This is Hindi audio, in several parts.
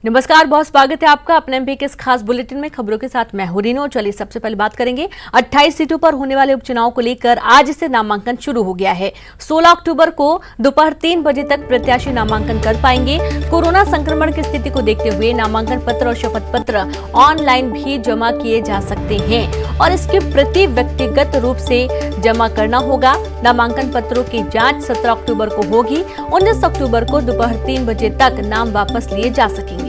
नमस्कार, बहुत स्वागत है आपका अपने एमपी के इस खास बुलेटिन में। खबरों के साथ मैं हूं रीनो। चलिए सबसे पहले बात करेंगे 28 सीटों पर होने वाले उपचुनाव को लेकर। आज से नामांकन शुरू हो गया है। 16 अक्टूबर को दोपहर 3 बजे तक प्रत्याशी नामांकन कर पाएंगे। कोरोना संक्रमण की स्थिति को देखते हुए नामांकन पत्र और शपथ पत्र ऑनलाइन भी जमा किए जा सकते हैं और इसकी प्रति व्यक्तिगत रूप से जमा करना होगा। नामांकन पत्रों की जांच 17 अक्टूबर को होगी। 19 अक्टूबर को दोपहर 3 बजे तक नाम वापस लिए जा सकेंगे।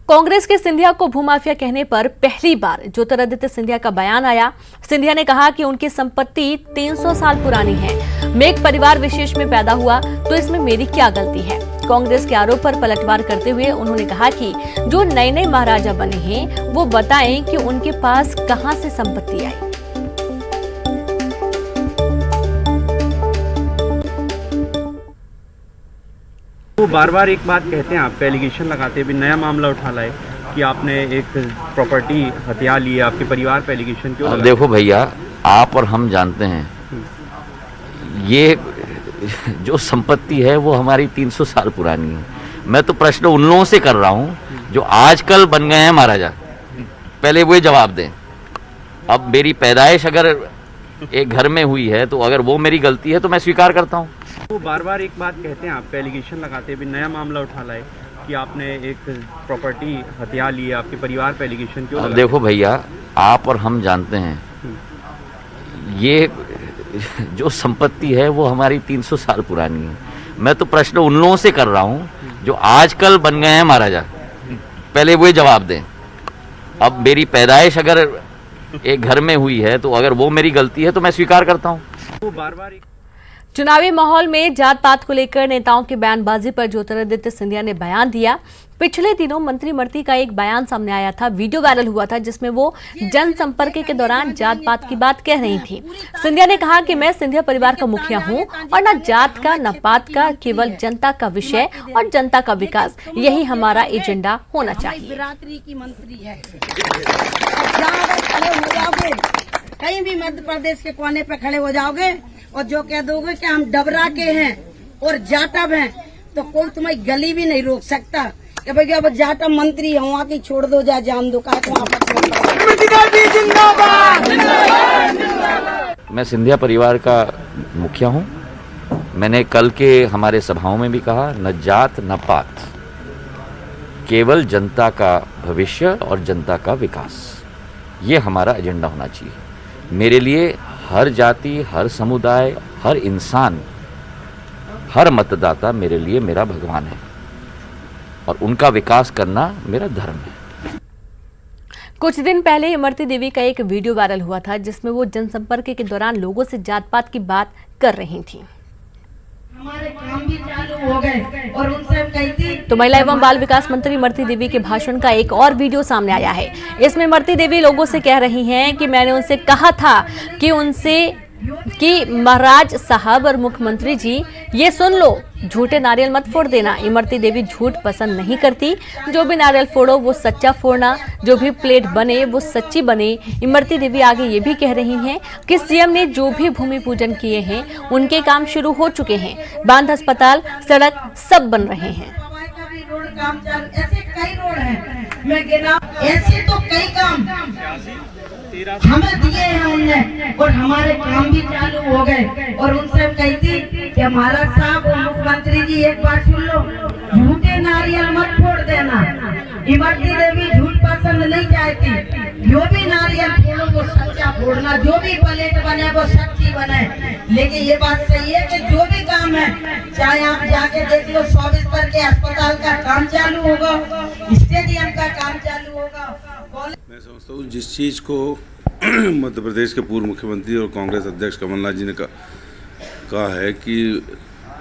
कांग्रेस के सिंधिया को भूमाफिया कहने पर पहली बार ज्योतिरादित्य सिंधिया का बयान आया। सिंधिया ने कहा कि उनकी संपत्ति 300 साल पुरानी है। मैं एक परिवार विशेष में पैदा हुआ तो इसमें मेरी क्या गलती है। कांग्रेस के आरोप पर पलटवार करते हुए उन्होंने कहा कि जो नए नए महाराजा बने हैं वो बताएं कि उनके पास कहां से संपत्ति आई। वो बार बार एक बात कहते हैं, आप पे एलिगेशन लगाते भी नया मामला उठा लाए कि आपने एक प्रॉपर्टी हथिया ली है, आपके परिवार पे एलिगेशन क्यों लगाते? देखो भैया, आप और हम जानते हैं ये जो संपत्ति है वो हमारी 300 साल पुरानी है। मैं तो प्रश्न उन लोगों से कर रहा हूँ जो आजकल बन गए हैं महाराजा, पहले वो जवाब दें। अब मेरी पैदाइश अगर एक घर में हुई है तो अगर वो मेरी गलती है तो मैं स्वीकार करता हूँ। वो बार बार एक बात कहते हैं, आप पे एलिगेशन लगाते भी नया मामला उठा लाए कि आपने एक प्रॉपर्टी हथिया ली है, आपके परिवार पे एलिगेशन क्यों लगाते? देखो भैया, आप और हम जानते हैं ये जो संपत्ति है वो हमारी 300 साल पुरानी है। मैं तो प्रश्न उन लोगों से कर रहा हूँ जो आजकल बन गए हैं महाराजा, पहले वो जवाब दें। अब मेरी पैदाइश अगर एक घर में हुई है तो अगर वो मेरी गलती है तो मैं स्वीकार करता हूँ। वो बार बार चुनावी माहौल में जात पात को लेकर नेताओं की बयानबाजी पर ज्योतिरादित्य सिंधिया ने बयान दिया। पिछले दिनों मंत्री मर्ती का एक बयान सामने आया था, वीडियो वायरल हुआ था जिसमें वो जनसंपर्क के दौरान जात पात की बात कह रही थी। सिंधिया ने कहा कि मैं सिंधिया परिवार का मुखिया हूं और न जात का न पात का, केवल जनता का विषय और जनता का विकास, यही हमारा एजेंडा होना चाहिए। कहीं भी मध्य प्रदेश के कोने पे खड़े हो जाओगे और जो कह दोगे कि हम डबरा के हैं और जाटव हैं तो कोई तुम्हारी गली भी नहीं रोक सकता कि भाई अब जाटव मंत्री है, वहाँ की छोड़ दो, जा जान दो का मैं सिंधिया परिवार का मुखिया हूँ। मैंने कल के हमारे सभाओं में भी कहा, न जात न पात, केवल जनता का भविष्य और जनता का विकास, ये हमारा एजेंडा होना चाहिए। मेरे लिए हर जाति, हर समुदाय, हर इंसान, हर मतदाता मेरे लिए मेरा भगवान है और उनका विकास करना मेरा धर्म है। कुछ दिन पहले इमरती देवी का एक वीडियो वायरल हुआ था जिसमें वो जनसंपर्क के दौरान लोगों से जात पात की बात कर रही थी। हमारे काम भी चालू हो गए और उनसे कहती तो महिला एवं बाल विकास मंत्री इमरती देवी के भाषण का एक और वीडियो सामने आया है। इसमें इमरती देवी लोगों से कह रही हैं कि मैंने उनसे कहा था कि महाराज साहब और मुख्यमंत्री जी ये सुन लो, झूठे नारियल मत फोड़ देना। इमरती देवी झूठ पसंद नहीं करती, जो भी नारियल फोड़ो वो सच्चा फोड़ना, जो भी प्लेट बने वो सच्ची बने। इमरती देवी आगे ये भी कह रही हैं कि सीएम ने जो भी भूमि पूजन किए हैं उनके काम शुरू हो चुके हैं, बांध, अस्पताल, सड़क सब बन रहे हैं। रोड काम चालू, ऐसे कई रोड हैं, मैं गिना ऐसे तो कई काम हमें दिए हैं उनने और हमारे काम भी चालू हो गए और उनसे कहती कि महाराज साहब और मुख्यमंत्री जी एक बात सुन लो, झूठे नारियल मत फोड़ देना। इमरती देवी झूठ पसंद नहीं चाहती, जो भी नारियल फोड़ो वो सच्चा फोड़ना, जो भी प्लेट बने वो सच्ची बने। लेकिन ये बात सही है कि जो भी काम है, चाहे आप जाके देख लो, 24 स्तर के अस्पताल का काम चालू होगा, स्टेडियम का काम चालू होगा। मैं समझता हूँ जिस चीज़ को मध्य प्रदेश के पूर्व मुख्यमंत्री और कांग्रेस अध्यक्ष कमलनाथ जी ने कहा है कि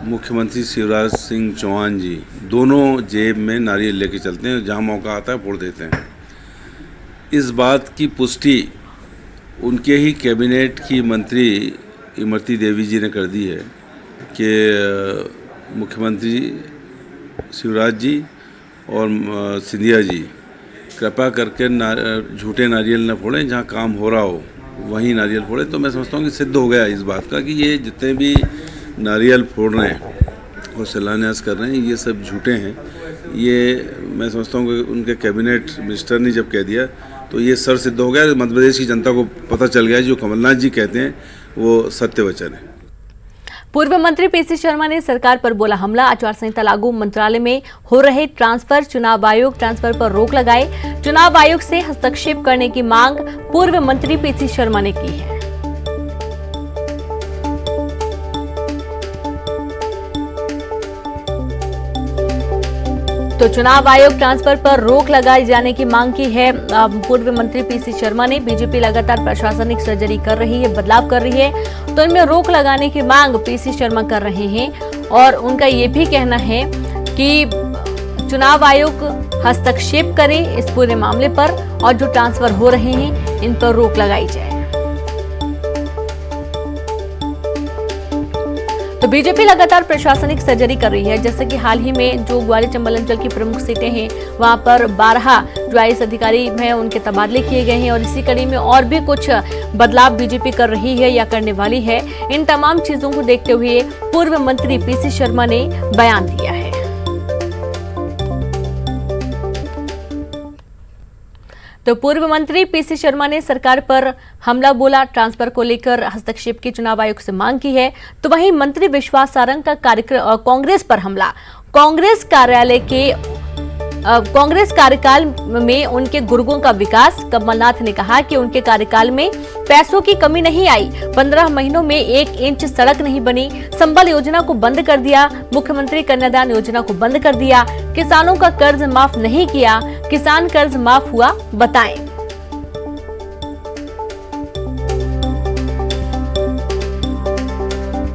मुख्यमंत्री शिवराज सिंह चौहान जी दोनों जेब में नारियल लेके चलते हैं, जहाँ मौका आता है फोड़ देते हैं। इस बात की पुष्टि उनके ही कैबिनेट की मंत्री इमरती देवी जी ने कर दी है कि मुख्यमंत्री शिवराज जी और सिंधिया जी कृपया करके झूठे नारियल न फोड़ें, जहाँ काम हो रहा हो वहीं नारियल फोड़ें। तो मैं समझता हूँ कि सिद्ध हो गया इस बात का कि ये जितने भी नारियल फोड़ रहे हैं और शिलान्यास कर रहे हैं, ये सब झूठे हैं। ये मैं समझता हूँ कि उनके कैबिनेट मिनिस्टर ने जब कह दिया तो ये सर सिद्ध हो गया, मध्य प्रदेश की जनता को पता चल गया जो कमलनाथ जी कहते हैं वो सत्य वचन है। पूर्व मंत्री पीसी शर्मा ने सरकार पर बोला हमला, आचार संहिता लागू, मंत्रालय में हो रहे ट्रांसफर, चुनाव आयोग ट्रांसफर पर रोक लगाए, चुनाव आयोग से हस्तक्षेप करने की मांग पूर्व मंत्री पीसी शर्मा ने की है। तो चुनाव आयोग ट्रांसफर पर रोक लगाए जाने की मांग की है पूर्व मंत्री पीसी शर्मा ने। बीजेपी लगातार प्रशासनिक सर्जरी कर रही है, बदलाव कर रही है, तो इनमें रोक लगाने की मांग पीसी शर्मा कर रहे हैं। और उनका ये भी कहना है कि चुनाव आयोग हस्तक्षेप करे इस पूरे मामले पर और जो ट्रांसफर हो रहे हैं इन पर रोक लगाई जाए। तो बीजेपी लगातार प्रशासनिक सर्जरी कर रही है, जैसे कि हाल ही में जो ग्वालियर चंबल अंचल की प्रमुख सीटें हैं वहां पर 12 जो आईएएस अधिकारी हैं उनके तबादले किए गए हैं और इसी कड़ी में और भी कुछ बदलाव बीजेपी कर रही है या करने वाली है। इन तमाम चीजों को देखते हुए पूर्व मंत्री पीसी शर्मा ने बयान दिया है। तो पूर्व मंत्री पीसी शर्मा ने सरकार पर हमला बोला, ट्रांसफर को लेकर हस्तक्षेप की चुनाव आयोग से मांग की है। तो वहीं मंत्री विश्वास सारंग का कांग्रेस पर हमला, कांग्रेस कार्यकाल में उनके गुर्गों का विकास, कमलनाथ ने कहा कि उनके कार्यकाल में पैसों की कमी नहीं आई, 15 महीनों में 1 इंच सड़क नहीं बनी, संबल योजना को बंद कर दिया, मुख्यमंत्री कन्यादान योजना को बंद कर दिया, किसानों का कर्ज माफ नहीं किया, किसान कर्ज माफ हुआ, बताएं।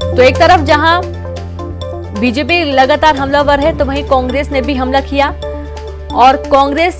तो एक तरफ जहां बीजेपी लगातार हमलावर है तो वहीं कांग्रेस ने भी हमला किया और कांग्रेस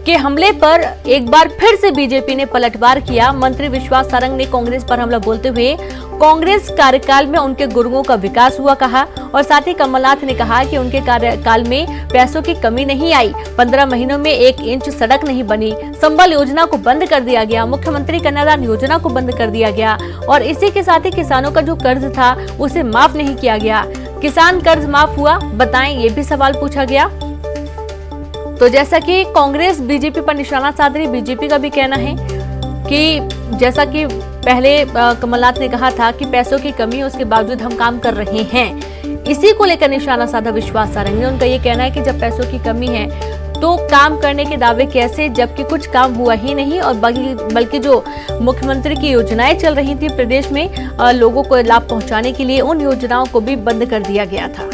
के हमले पर एक बार फिर से बीजेपी ने पलटवार किया। मंत्री विश्वास सारंग ने कांग्रेस पर हमला बोलते हुए कांग्रेस कार्यकाल में उनके गुर्गों का विकास हुआ कहा और साथ ही कमलनाथ ने कहा कि उनके कार्यकाल में पैसों की कमी नहीं आई, 15 महीनों में 1 इंच सड़क नहीं बनी, संबल योजना को बंद कर दिया गया, मुख्यमंत्री कन्यादान योजना को बंद कर दिया गया और इसी के साथ ही किसानों का जो कर्ज था उसे माफ नहीं किया गया। किसान कर्ज माफ हुआ, बताएं, ये भी सवाल पूछा गया। तो जैसा कि कांग्रेस बीजेपी पर निशाना साध रही, बीजेपी का भी कहना है कि जैसा कि पहले कमलनाथ ने कहा था कि पैसों की कमी है उसके बावजूद हम काम कर रहे हैं, इसी को लेकर निशाना साधा विश्वास सारंग ने। उनका ये कहना है कि जब पैसों की कमी है तो काम करने के दावे कैसे, जबकि कुछ काम हुआ ही नहीं और बल्कि जो मुख्यमंत्री की योजनाएं चल रही थी प्रदेश में लोगों को लाभ पहुंचाने के लिए, उन योजनाओं को भी बंद कर दिया गया था।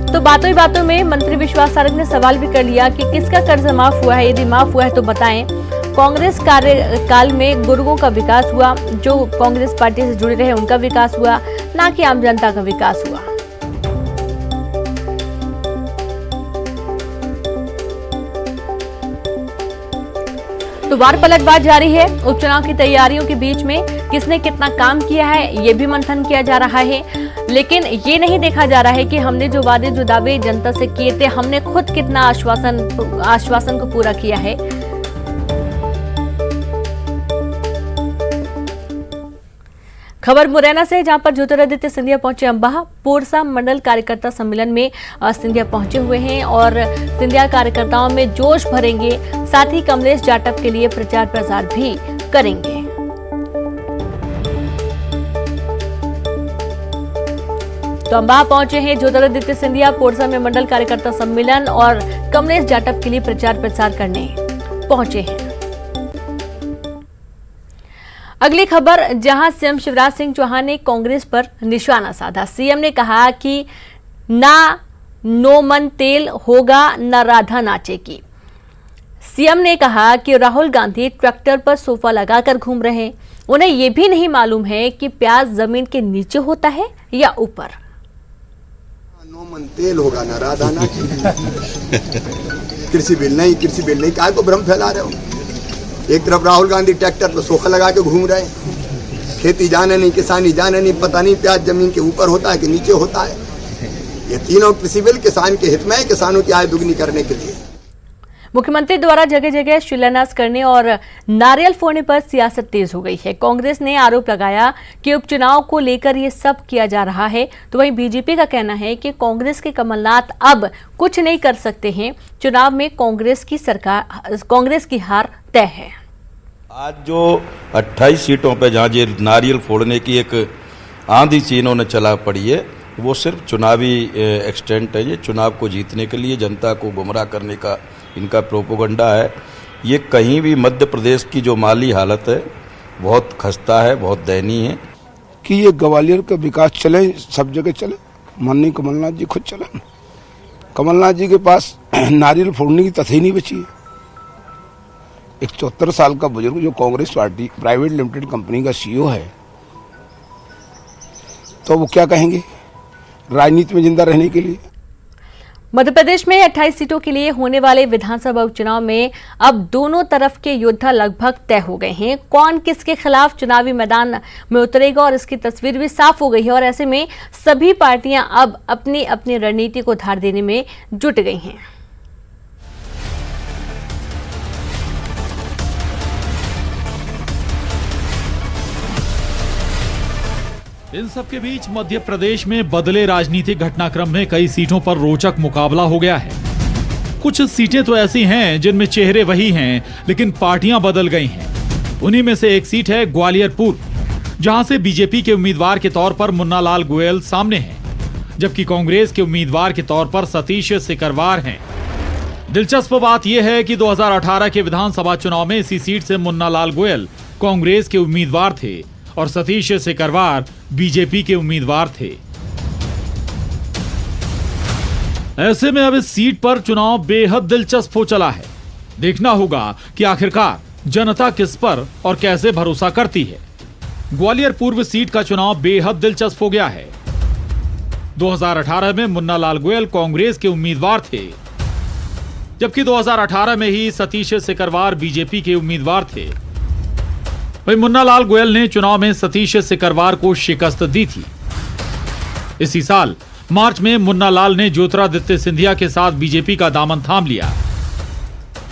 तो बातों ही बातों में मंत्री विश्वास सारंग ने सवाल भी कर लिया कि किसका कर्ज माफ हुआ है, यदि माफ हुआ है तो बताएं। कांग्रेस कार्यकाल में गुर्गों का विकास हुआ, जो कांग्रेस पार्टी से जुड़े रहे उनका विकास हुआ, ना कि आम जनता का विकास हुआ। तो वार पलटवार जारी है। उपचुनाव की तैयारियों के बीच में किसने कितना काम किया है ये भी मंथन किया जा रहा है, लेकिन ये नहीं देखा जा रहा है कि हमने जो वादे जो दावे जनता से किए थे हमने खुद कितना आश्वासन को पूरा किया है। खबर मुरैना से, जहां पर ज्योतिरादित्य सिंधिया पहुंचे अम्बाह। पोरसा मंडल कार्यकर्ता सम्मेलन में सिंधिया पहुंचे हुए हैं और सिंधिया कार्यकर्ताओं में जोश भरेंगे, साथ ही कमलेश जाटव के लिए प्रचार प्रसार भी करेंगे। तो अम्बाह पहुंचे हैं ज्योतिरादित्य सिंधिया, पोरसा में मंडल कार्यकर्ता सम्मेलन और कमलेश जाटव के लिए प्रचार प्रसार करने पहुंचे हैं। अगली खबर, जहां सीएम शिवराज सिंह चौहान ने कांग्रेस पर निशाना साधा। सीएम ने कहा कि ना नोमन तेल होगा ना राधा नाचेगी। सीएम ने कहा कि राहुल गांधी ट्रैक्टर पर सोफा लगाकर घूम रहे हैं, उन्हें यह भी नहीं मालूम है कि प्याज जमीन के नीचे होता है या ऊपर। नोमन तेल होगा ना राधा नाचेगी। कृषि बिल नहीं, काय को भ्रम फैला रहे हो। एक तरफ राहुल गांधी ट्रैक्टर पर सोफा लगा के घूम रहे हैं, खेती जाने नहीं, किसानी जाने नहीं, पता नहीं प्याज जमीन के ऊपर होता है कि नीचे होता है। ये तीनों कृषि बिल किसान के हित में है, किसानों की आय दुगनी करने के लिए। मुख्यमंत्री द्वारा जगह जगह शिलान्यास करने और नारियल फोड़ने पर सियासत तेज हो गई है। कांग्रेस ने आरोप लगाया कि उपचुनाव को लेकर ये सब किया जा रहा है, तो वहीं बीजेपी का कहना है कि कांग्रेस के कमलनाथ अब कुछ नहीं कर सकते हैं। चुनाव में कांग्रेस की हार तय है। आज जो 28 सीटों पे जहाँ ये नारियल फोड़ने की एक आंधी सी इन्होंने चला पड़ी है, वो सिर्फ चुनावी एक्सटेंट है। ये चुनाव को जीतने के लिए जनता को गुमराह करने का इनका प्रोपोगंडा है। ये कहीं भी मध्य प्रदेश की जो माली हालत है बहुत खस्ता है, बहुत दयनीय है। कि ये ग्वालियर का विकास चले, सब जगह चले, माननीय कमलनाथ जी खुद चले। कमलनाथ जी के पास नारियल फोड़ने की तथ्य नहीं बची है। एक 74 साल का बुजुर्ग जो Congress party private limited company का सीईओ है, तो वो क्या कहेंगे राजनीति में जिंदा रहने के लिए। मध्य प्रदेश में 28 सीटों के लिए होने वाले विधानसभा उपचुनाव में अब दोनों तरफ के योद्धा लगभग तय हो गए हैं। कौन किसके खिलाफ चुनावी मैदान में उतरेगा और इसकी तस्वीर भी साफ हो गई है और ऐसे में सभी पार्टियां अब अपनी अपनी रणनीति को धार देने में जुट गई हैं। इन सबके बीच मध्य प्रदेश में बदले राजनीतिक घटनाक्रम में कई सीटों पर रोचक मुकाबला हो गया है। कुछ सीटें तो ऐसी हैं जिनमें चेहरे वही हैं, लेकिन पार्टियां बदल गई हैं। उन्हीं में से एक सीट है ग्वालियर पूर्व, जहां से बीजेपी के उम्मीदवार के तौर पर मुन्ना लाल गोयल सामने हैं, जबकि कांग्रेस के उम्मीदवार के तौर पर सतीश सिकरवार हैं। दिलचस्प बात यह है कि 2018 के विधानसभा चुनाव में इसी सीट से मुन्ना लाल गोयल कांग्रेस के उम्मीदवार थे और सतीश सिकरवार बीजेपी के उम्मीदवार थे। ऐसे में अब इस सीट पर चुनाव बेहद दिलचस्प हो चला है। देखना होगा कि आखिरकार जनता किस पर और कैसे भरोसा करती है। ग्वालियर पूर्व सीट का चुनाव बेहद दिलचस्प हो गया है। 2018 में मुन्ना लाल गोयल कांग्रेस के उम्मीदवार थे, जबकि 2018 में ही सतीश सिकरवार बीजेपी के उम्मीदवार थे। वहीं मुन्ना लाल गोयल ने चुनाव में सतीश सिकरवार को शिकस्त दी थी। इसी साल मार्च में मुन्ना लाल ने ज्योतिरादित्य सिंधिया के साथ बीजेपी का दामन थाम लिया।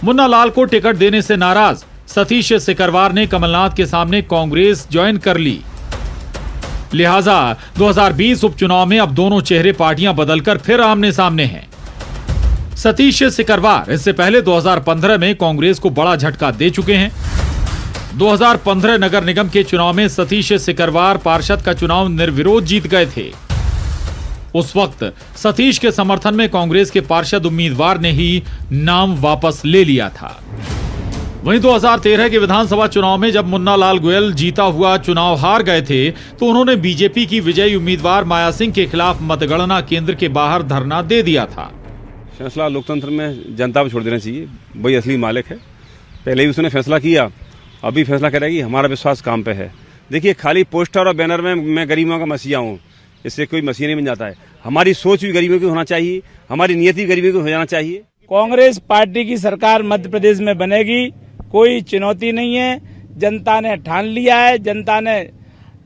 मुन्ना लाल को टिकट देने से नाराज सतीश सिकरवार ने कमलनाथ के सामने कांग्रेस ज्वाइन कर ली। लिहाजा 2020 उपचुनाव में अब दोनों चेहरे पार्टियां बदलकर फिर आमने सामने हैं। सतीश सिकरवार इससे पहले 2015 में कांग्रेस को बड़ा झटका दे चुके हैं। 2015 नगर निगम के चुनाव में सतीश सिकरवार पार्षद का चुनाव निर्विरोध जीत गए थे। उस वक्त सतीश के समर्थन में कांग्रेस के पार्षद उम्मीदवार ने ही नाम वापस ले लिया था। वहीं 2013 के विधानसभा चुनाव में जब मुन्ना लाल गोयल जीता हुआ चुनाव हार गए थे, तो उन्होंने बीजेपी की विजयी उम्मीदवार माया सिंह के खिलाफ मतगणना केंद्र के बाहर धरना दे दिया था। फैसला लोकतंत्र में जनता पर छोड़ देना चाहिए, वही असली मालिक है। पहले भी उसने फैसला किया, अभी फैसला करेगी। हमारा विश्वास काम पे है। देखिए, खाली पोस्टर और बैनर में मैं गरीबों का मसीहा हूँ, इससे कोई मसीहा नहीं बन जाता है। हमारी सोच भी गरीबों की होना चाहिए, हमारी नियति गरीबों की हो जाना चाहिए। कांग्रेस पार्टी की सरकार मध्य प्रदेश में बनेगी, कोई चुनौती नहीं है। जनता ने ठान लिया है। जनता ने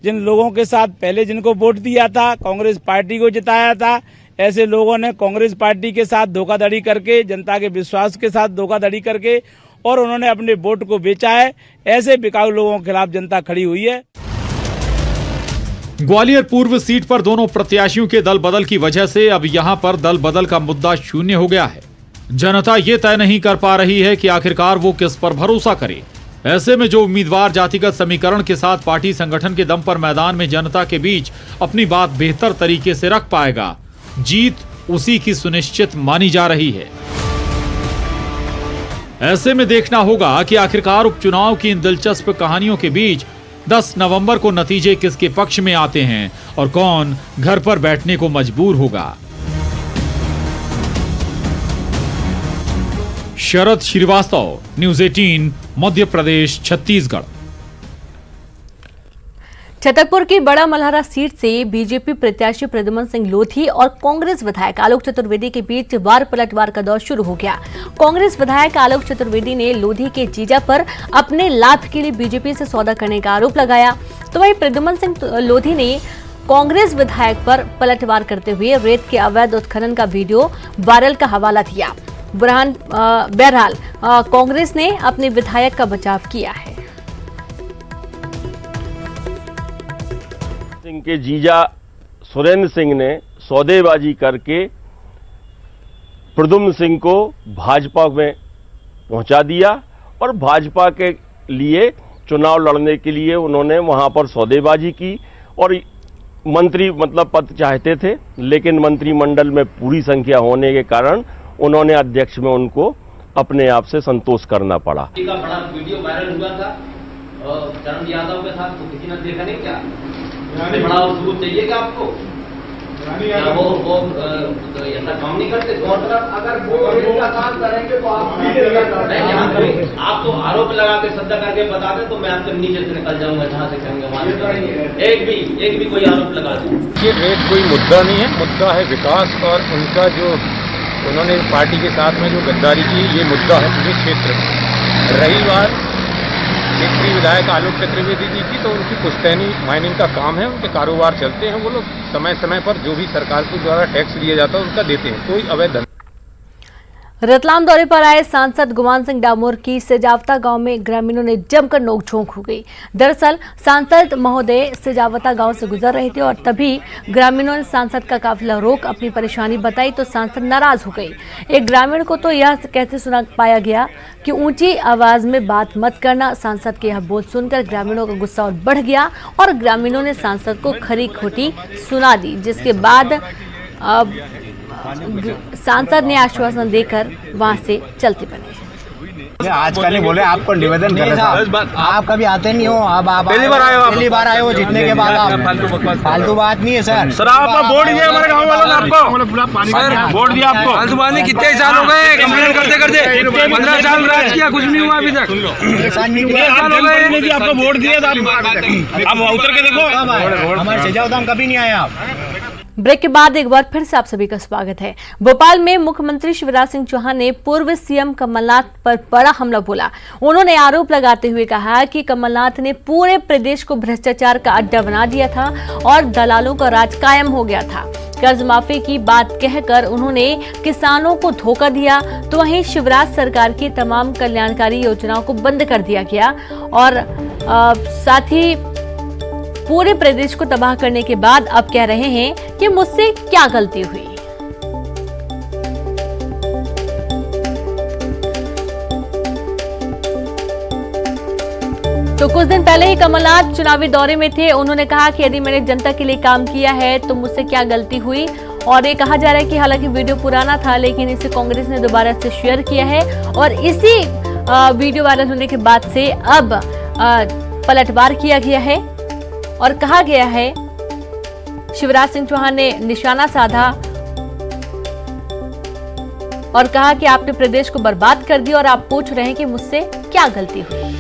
जिन लोगों के साथ पहले जिनको वोट दिया था, कांग्रेस पार्टी को जिताया था, ऐसे लोगों ने कांग्रेस पार्टी के साथ धोखाधड़ी करके, जनता के विश्वास के साथ धोखाधड़ी करके और उन्होंने अपने वोट को बेचा है। ऐसे बिकाऊ लोगों के खिलाफ जनता खड़ी हुई है। ग्वालियर पूर्व सीट पर दोनों प्रत्याशियों के दल बदल की वजह से अब यहां पर दल बदल का मुद्दा शून्य हो गया है। जनता ये तय नहीं कर पा रही है कि आखिरकार वो किस पर भरोसा करे। ऐसे में जो उम्मीदवार जातिगत समीकरण के साथ पार्टी संगठन के दम पर मैदान में जनता के बीच अपनी बात बेहतर तरीके से रख पाएगा, जीत उसी की सुनिश्चित मानी जा रही है। ऐसे में देखना होगा कि आखिरकार उपचुनाव की इन दिलचस्प कहानियों के बीच 10 नवंबर को नतीजे किसके पक्ष में आते हैं और कौन घर पर बैठने को मजबूर होगा। शरद श्रीवास्तव, न्यूज़ 18, मध्य प्रदेश, छत्तीसगढ़। छतरपुर की बड़ा मल्हारा सीट से बीजेपी प्रत्याशी प्रद्युमन सिंह लोधी और कांग्रेस विधायक आलोक चतुर्वेदी के बीच वार पलटवार का दौर शुरू हो गया। कांग्रेस विधायक आलोक चतुर्वेदी ने लोधी के जीजा पर अपने लाभ के लिए बीजेपी से सौदा करने का आरोप लगाया, तो वहीं प्रद्युमन सिंह लोधी ने कांग्रेस विधायक पर पलटवार करते हुए रेत के अवैध उत्खनन का वीडियो वायरल का हवाला दिया। बहरहाल कांग्रेस ने अपने विधायक का बचाव किया है। सिंह के जीजा सुरेंद्र सिंह ने सौदेबाजी करके प्रद्युम्न सिंह को भाजपा में पहुंचा दिया और भाजपा के लिए चुनाव लड़ने के लिए उन्होंने वहां पर सौदेबाजी की और मंत्री मतलब पद चाहते थे, लेकिन मंत्रिमंडल में पूरी संख्या होने के कारण उन्होंने अध्यक्ष में उनको अपने आप से संतोष करना पड़ा। का बड़ा वीडियो वायरल हुआ था चरण यादव के साथ, तो किसी ने देखा नहीं क्या? बड़ा सबूत चाहिए क्या आपको? वो ऐसा काम नहीं करते। अगर वो इसका काम करेंगे तो आप तो आरोप लगा के सद्दा करके बता दें तो मैं आपके नीचे से निकल जाऊंगा जहाँ से कहेंगे वहाँ। एक भी कोई आरोप लगा दें। ये रेट कोई मुद्दा नहीं है, मुद्दा है विकास और उनका जो उन्होंने पार्टी के साथ में जो गद्दारी की, ये मुद्दा है पूरे क्षेत्र में। रही बात केंद्रीय विधायक आलोक चतुर्वेदी जी की, तो उनकी पुश्तैनी माइनिंग का काम है, उनके कारोबार चलते हैं, वो लोग समय समय पर जो भी सरकार के द्वारा टैक्स दिया जाता है उनका देते हैं, कोई अवैध धंधा। रतलाम दौरे पर आए सांसद गुमान सिंह डामोर की सिजावता गांव में ग्रामीणों ने जमकर नोकझोंक हो गई। दरअसल सांसद महोदय सिजावता गांव से गुजर रहे थे और तभी ग्रामीणों ने सांसद का काफिला रोक अपनी परेशानी बताई तो सांसद नाराज हो गई। एक ग्रामीण को तो यह कहते सुना पाया गया कि ऊंची आवाज में बात मत करना। सांसद के यह बोल सुनकर ग्रामीणों का गुस्सा और बढ़ गया और ग्रामीणों ने सांसद को खरी खोटी सुना दी, जिसके बाद सांसद ने आश्वासन देकर वहां से चलते बने। आज का नहीं बोले, आपको निवेदन कर रहा था, आप कभी आते नहीं हो, अब आप पहली बार आए हो जीतने के बाद। आप फालतू बात नहीं है सर। आपको वोट दिया हमारे गाँव वालों ने, आपको वोट दिया। आपको फालतू बात नहीं, कितने साल हो गए कंप्लेंट करते करते, 15 साल राज किया, कुछ नहीं हुआ अभी तक। आपको वोट दिया था, अब उतर के देखो हमारे सिजावता कभी नहीं आए आप। ब्रेक के बाद एक बार फिर से आप सभी का स्वागत है। भोपाल में मुख्यमंत्री शिवराज सिंह चौहान ने पूर्व सीएम कमलनाथ पर बड़ा हमला बोला। उन्होंने आरोप लगाते हुए कहा कि कमलनाथ ने पूरे प्रदेश को भ्रष्टाचार का अड्डा बना दिया था और दलालों का राज कायम हो गया था। कर्ज माफी की बात कहकर उन्होंने किसानों को धोखा दिया, तो वहीं शिवराज सरकार की तमाम कल्याणकारी योजनाओं को बंद कर दिया गया और साथ ही पूरे प्रदेश को तबाह करने के बाद अब कह रहे हैं कि मुझसे क्या गलती हुई। तो कुछ दिन पहले ही कमलनाथ चुनावी दौरे में थे। उन्होंने कहा कि यदि मैंने जनता के लिए काम किया है तो मुझसे क्या गलती हुई। और ये कहा जा रहा है कि हालांकि वीडियो पुराना था लेकिन इसे कांग्रेस ने दोबारा से शेयर किया है और इसी वीडियो वायरल होने के बाद से अब पलटवार किया गया है और कहा गया है शिवराज सिंह चौहान ने निशाना साधा और कहा कि आपने प्रदेश को बर्बाद कर दिया और आप पूछ रहे हैं कि मुझसे क्या गलती हुई।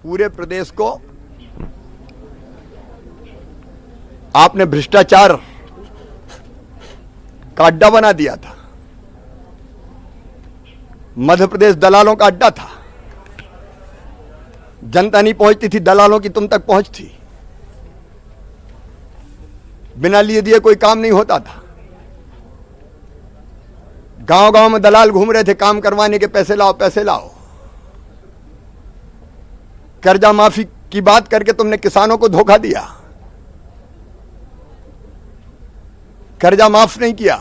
पूरे प्रदेश को आपने भ्रष्टाचार का अड्डा बना दिया था। मध्य प्रदेश दलालों का अड्डा था। जनता नहीं पहुंचती थी, दलालों की तुम तक पहुंच थी। बिना लिए दिए कोई काम नहीं होता था। गांव गांव में दलाल घूम रहे थे काम करवाने के, पैसे लाओ पैसे लाओ। कर्जा माफी की बात करके तुमने किसानों को धोखा दिया, कर्जा माफ नहीं किया।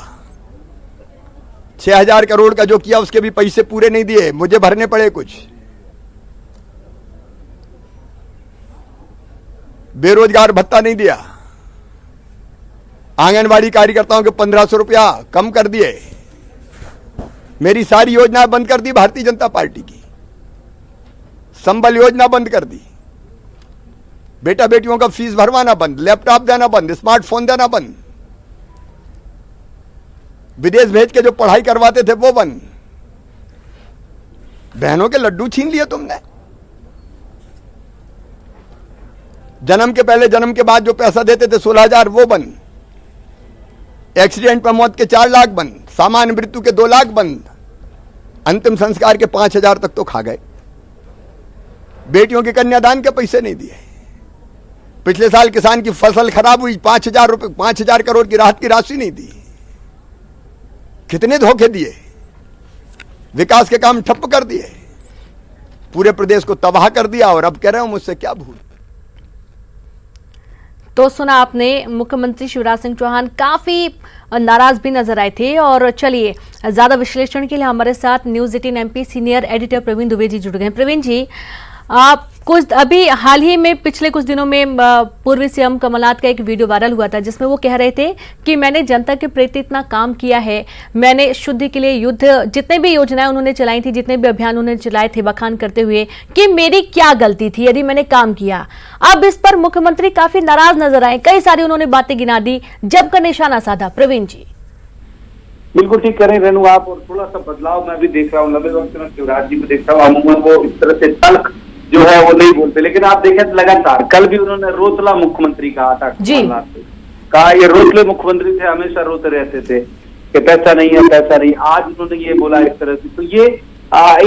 6,000 करोड़ का जो किया उसके भी पैसे पूरे नहीं दिए, मुझे भरने पड़े कुछ। बेरोजगार भत्ता नहीं दिया। आंगनवाड़ी कार्यकर्ताओं के 1,500 रुपया कम कर दिए। मेरी सारी योजना बंद कर दी भारतीय जनता पार्टी की। संबल योजना बंद कर दी। बेटा बेटियों का फीस भरवाना बंद, लैपटॉप देना बंद, स्मार्टफोन देना बंद, विदेश भेज के जो पढ़ाई करवाते थे वो बंद। बहनों के लड्डू छीन लिए तुमने। जन्म के पहले जन्म के बाद जो पैसा देते थे 16,000 वो बंद। एक्सीडेंट पर मौत के 4 लाख बंद। सामान्य मृत्यु के 2 लाख बंद। अंतिम संस्कार के 5,000 तक तो खा गए। बेटियों के कन्यादान के पैसे नहीं दिए। पिछले साल किसान की फसल खराब हुई, 5,000 करोड़ की राहत की राशि नहीं दी। कितने धोखे दिए, विकास के काम ठप्प कर दिए, पूरे प्रदेश को तबाह कर दिया, और अब कह रहे हो मुझसे क्या भूल। तो सुना आपने, मुख्यमंत्री शिवराज सिंह चौहान काफी नाराज भी नजर आए थे। और चलिए, ज्यादा विश्लेषण के लिए हमारे साथ news 18 MP senior editor Praveen Dubey ji जुड़ गए। प्रवीण जी, आप कुछ अभी हाल ही में पिछले कुछ दिनों में पूर्व सीएम कमलनाथ का एक वीडियो वायरल हुआ था, जिसमें वो कह रहे थे कि मैंने जनता के प्रति इतना काम किया है, मैंने शुद्धि के लिए युद्ध, जितने भी योजनाएं उन्होंने चलाई थी, जितने भी अभियान उन्होंने चलाए थे, बखान करते हुए कि मेरी क्या गलती थी यदि मैंने काम किया। अब इस पर मुख्यमंत्री काफी नाराज नजर आए, कई सारी उन्होंने बातें गिना दी, जमकर निशाना साधा। प्रवीण जी, बिल्कुल ठीक करें रेणु आप, और थोड़ा सा बदलाव मैं भी देख रहा हूँ, नब्बे वक्त में शिवराज जी को देख रहा हूँ, अमूमन वो इस तरह से तल्ख जो है वो नहीं बोलते, लेकिन आप देखें तो लगातार, कल भी उन्होंने रोतला मुख्यमंत्री कहा था, कहा ये रोतले मुख्यमंत्री थे, हमेशा रोते रहते थे कि पैसा नहीं है, पैसा नहीं। आज उन्होंने ये बोला इस तरह से, तो ये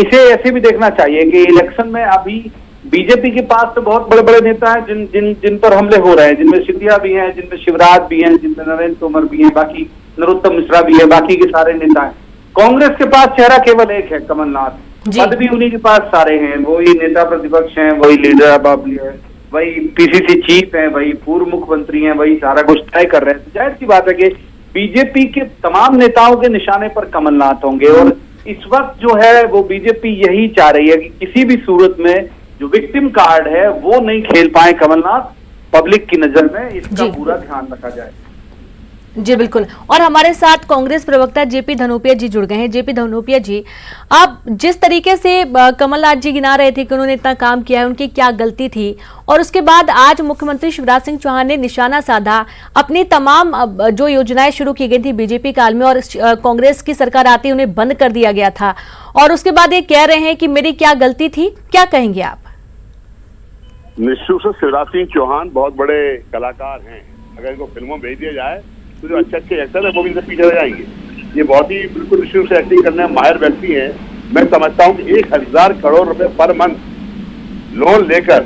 इसे ऐसे भी देखना चाहिए कि इलेक्शन में अभी बीजेपी के पास तो बहुत बड़े बड़े नेता हैं जिन पर हमले हो रहे हैं, जिनमें सिंधिया भी हैं, जिनमें शिवराज भी हैं, जिनमें नरेंद्र तोमर भी हैं, बाकी नरोत्तम मिश्रा भी है, बाकी के सारे नेता हैं। कांग्रेस के पास चेहरा केवल एक है, कमलनाथ, पद भी उन्हीं के पास सारे हैं, वही नेता प्रतिपक्ष हैं, वही लीडर अब है, वही PCC चीफ हैं, वही पूर्व मुख्यमंत्री हैं, वही सारा कुछ तय कर रहे हैं। तो जाहिर सी बात है कि बीजेपी के तमाम नेताओं के निशाने पर कमलनाथ होंगे, और इस वक्त जो है वो बीजेपी यही चाह रही है कि किसी भी सूरत में जो विक्टिम कार्ड है वो नहीं खेल पाए कमलनाथ पब्लिक की नजर में, इसका पूरा ध्यान रखा जाए। जी बिल्कुल। और हमारे साथ कांग्रेस प्रवक्ता JP धनोपिया जी जुड़ गए हैं। JP धनोपिया जी, आप जिस तरीके से कमलनाथ जी गिना रहे थे कि उन्होंने इतना काम किया है, उनकी क्या गलती थी, और उसके बाद आज मुख्यमंत्री शिवराज सिंह चौहान ने निशाना साधा, अपनी तमाम जो योजनाएं शुरू की गई थी बीजेपी काल में और कांग्रेस की सरकार आती है उन्हें बंद कर दिया गया था, और उसके बाद ये कह रहे हैं कि मेरी क्या गलती थी, क्या कहेंगे आप? निश्चित रूप से शिवराज सिंह चौहान बहुत बड़े कलाकार हैं, अगर इनको फिल्मों में भेज दिया जाए तो जो अच्छे एक्टर है वो भी इनसे पीछे रह जाएंगे। ये बहुत ही बिल्कुल निश्चित रूप से एक्टिंग करने में माहिर व्यक्ति हैं। मैं समझता हूँ कि 1,000 करोड़ रुपए पर मंथ लोन लेकर,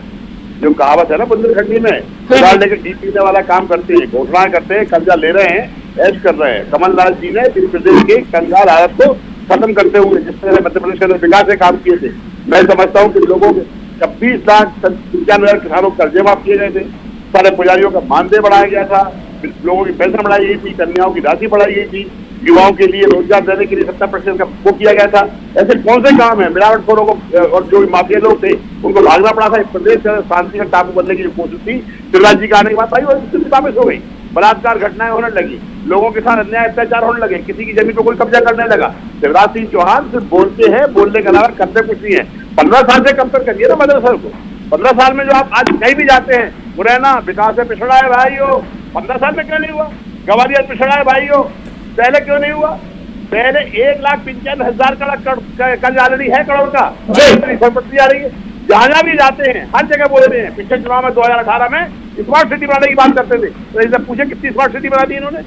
जो कहावत है ना बुंदेलखंडी में, उधार लेकर डी पीने वाला काम करते हैं, घोषणा करते हैं, कर्जा ले रहे हैं, ऐश कर रहे हैं। कमलनाथ जी ने प्रदेश के कंगाल हालत को खत्म करते हुए जिस तरह मध्य प्रदेश के अंदर विकास के काम किए थे, मैं समझता हूँ कि लोगों के 26,95,000 किसानों को कर्जे माफ किए गए थे, सारे पुजारियों का मानदेय बढ़ाया गया था, लोगों की पेंशन बढ़ाई गई थी, कन्याओं की राशि बढ़ाई गई थी, युवाओं के लिए रोजगार देने के लिए 70% का वो किया गया था। ऐसे कौन से काम है? मिलावटखोरों को और जो माफिया लोग थे उनको भागना पड़ा था। प्रदेश शांति का टापू बनने की जो कोशिश थी शिवराज जी का आने के बाद आई और वापस हो गई। बलात्कार घटनाएं होने लगी, लोगों के साथ अन्याय अत्याचार होने लगे, किसी की जमीन को कोई कब्जा करने लगा। शिवराज सिंह चौहान सिर्फ बोलते हैं, बोलने के अलावा करते कुछ नहीं है। 15 साल से कंपेयर करिए ना मदरसा को। 15 साल में जो आप आज कहीं भी जाते हैं, मुरैना विकास में पिछड़ा है भाइयों, 15 साल में क्यों नहीं हुआ? ग्वालियर पिछड़ा है भाइयों, पहले क्यों नहीं हुआ? पहले 1,95,000 का कर्ज ऑलरेडी है करोड़ का, संपत्ति आ रही है। जहां भी जाते हैं हर जगह बोल रहे हैं। पिछले चुनाव में 2018 में स्मार्ट सिटी बनाने की बात करते थे, तो इनसे पूछे कितनी स्मार्ट सिटी बना दी इन्होंने?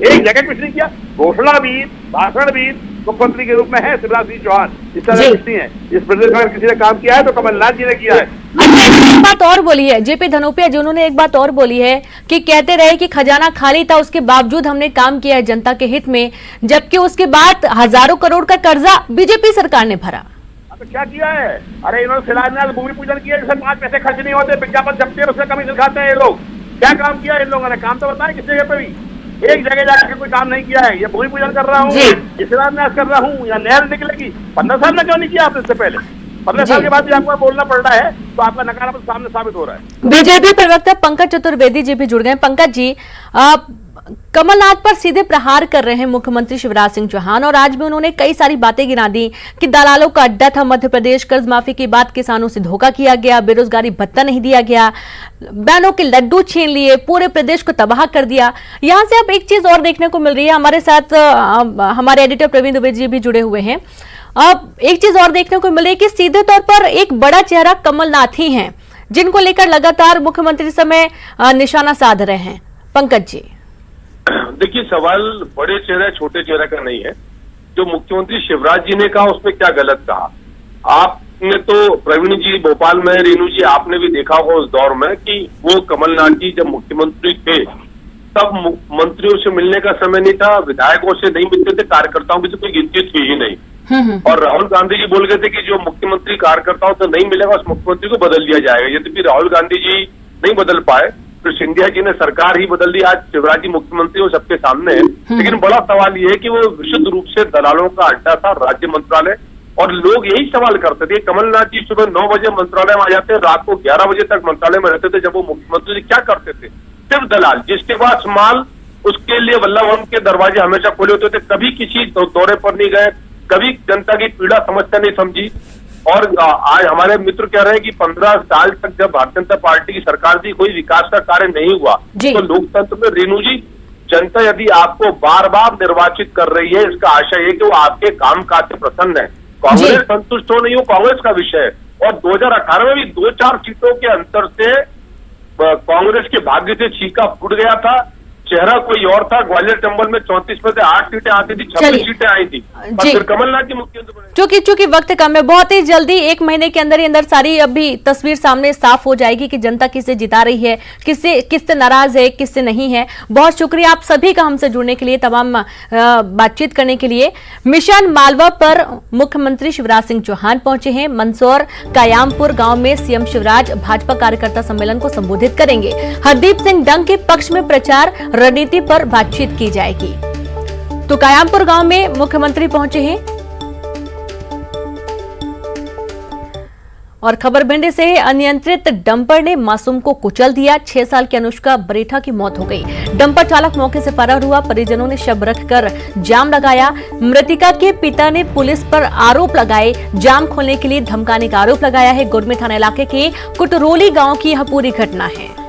एक जगह कुछ नहीं किया। घोषणा भी, भाषण भी मुख्यमंत्री के रूप में है शिवराज सिंह चौहान, इस तरह कुछ नहीं है। इस प्रदेश में अगर किसी ने काम किया है तो कमलनाथ जी ने किया है। एक बात और बोली है JP धनोपिया जी, उन्होंने एक बात और बोली है कि कहते रहे कि खजाना खाली था, उसके बावजूद हमने काम किया है जनता के हित में, जबकि उसके बाद हजारों करोड़ का कर्जा बीजेपी सरकार ने भरा। तो क्या किया है? अरे इन्होंने शिलान्यास भूमि पूजन किया जिससे 5 पैसे खर्च नहीं होते, विज्ञापन छपते हैं उसमें कमीशन खाते हैं ये लोग। क्या काम किया इन लोगों ने? काम तो बताएं किस जगह पे भी। एक जगह जाकर कोई काम नहीं किया है। ये भूमि पूजन कर रहा हूँ, शिलान्यास कर रहा हूँ, या नहर निकलेगी। 15 साल में क्यों नहीं किया आपने इससे पहले? 15 साल के बाद भी आपको बोलना पड़ रहा है, तो आपका नकारात्मक सामने साबित हो रहा है। बीजेपी प्रवक्ता पंकज चतुर्वेदी जी भी जुड़ गए। पंकज जी, कमलनाथ पर सीधे प्रहार कर रहे हैं मुख्यमंत्री शिवराज सिंह चौहान, और आज भी उन्होंने कई सारी बातें गिना दी कि दलालों का अड्डा था मध्य प्रदेश, कर्ज माफी के बाद किसानों से धोखा किया गया, बेरोजगारी भत्ता नहीं दिया गया, बहनों के लड्डू छीन लिए, पूरे प्रदेश को तबाह कर दिया। यहां से अब एक चीज और देखने को मिल रही है, हमारे साथ हमारे एडिटर प्रवीण दुबे जी भी जुड़े हुए हैं। अब एक चीज और देखने को मिले कि सीधे तौर पर एक बड़ा चेहरा कमलनाथ ही हैं, जिनको लेकर लगातार मुख्यमंत्री समय निशाना साध रहे हैं। पंकज जी, देखिए, सवाल बड़े चेहरा छोटे चेहरा का नहीं है। जो मुख्यमंत्री शिवराज जी ने कहा उसमें क्या गलत कहा? आप ने तो प्रवीण जी भोपाल में, रेणु जी आपने भी देखा होगा उस दौर में कि वो कमलनाथ जी जब मुख्यमंत्री थे तब मंत्रियों से मिलने का समय नहीं था, विधायकों से नहीं मिलते थे, कार्यकर्ताओं की तो कोई गिनती थी ही नहीं। और राहुल गांधी जी बोल गए थे कि जो मुख्यमंत्री कार्यकर्ताओं से नहीं मिलेगा उस मुख्यमंत्री को बदल दिया जाएगा। यद्यपि राहुल गांधी जी नहीं बदल पाए, तो सिंधिया जी ने सरकार ही बदल दी। आज शिवराज जी मुख्यमंत्री वो सबके सामने है। लेकिन बड़ा सवाल ये है कि वो विशुद्ध रूप से दलालों का अड्डा था राज्य मंत्रालय, और लोग यही सवाल करते थे। कमलनाथ जी सुबह 9 बजे मंत्रालय में आ जाते, रात को 11 बजे तक मंत्रालय में रहते थे। जब वो मुख्यमंत्री क्या करते थे? सिर्फ दलाल, जिसके पास माल उसके लिए वल्लभ भवन के दरवाजे हमेशा खोले होते थे। कभी किसी दौरे पर नहीं गए, कभी जनता की पीड़ा समस्या नहीं समझी। और आज हमारे मित्र कह रहे हैं कि 15 साल तक जब भारतीय जनता पार्टी की सरकार थी कोई विकास का कार्य नहीं हुआ। तो लोकतंत्र में रेणु जी, जनता यदि आपको बार बार निर्वाचित कर रही है, इसका आशय है कि वो आपके काम काज से प्रसन्न है। कांग्रेस संतुष्ट हो नहीं हो, कांग्रेस का विषय है। और 2018 में भी 2-4 सीटों के अंतर से कांग्रेस के भाग्य से छीका फूट गया था। चेहरा कोई और था। ग्वालियर चंबल में 34 में से 8 सीटें आती थी, 26 सीटें आई थी। और फिर कमलनाथ जी मुख्यमंत्री। चूंकि वक्त कम है, बहुत ही जल्दी 1 महीने के अंदर ही अंदर सारी अभी तस्वीर सामने साफ हो जाएगी कि जनता किससे जिता रही है, किससे नाराज है, किससे नहीं है। बहुत शुक्रिया आप सभी का हमसे जुड़ने के लिए, तमाम बातचीत करने के लिए। मिशन मालवा पर मुख्यमंत्री शिवराज सिंह चौहान पहुंचे हैं। मंदसौर कायामपुर गांव में सीएम शिवराज भाजपा कार्यकर्ता सम्मेलन को संबोधित करेंगे। हरदीप सिंह डंग के पक्ष में प्रचार रणनीति पर बातचीत की जाएगी। तो कायामपुर गांव में मुख्यमंत्री पहुंचे हैं। और खबर भिंडी से अनियंत्रित डंपर ने मासूम को कुचल दिया। 6 साल की अनुष्का बरेठा की मौत हो गई। डंपर चालक मौके से फरार हुआ। परिजनों ने शव रखकर जाम लगाया। मृतिका के पिता ने पुलिस पर आरोप लगाए, जाम खोलने के लिए धमकाने का आरोप लगाया है। गुरमी थाना इलाके के कुटरोली गांव की यह पूरी घटना है।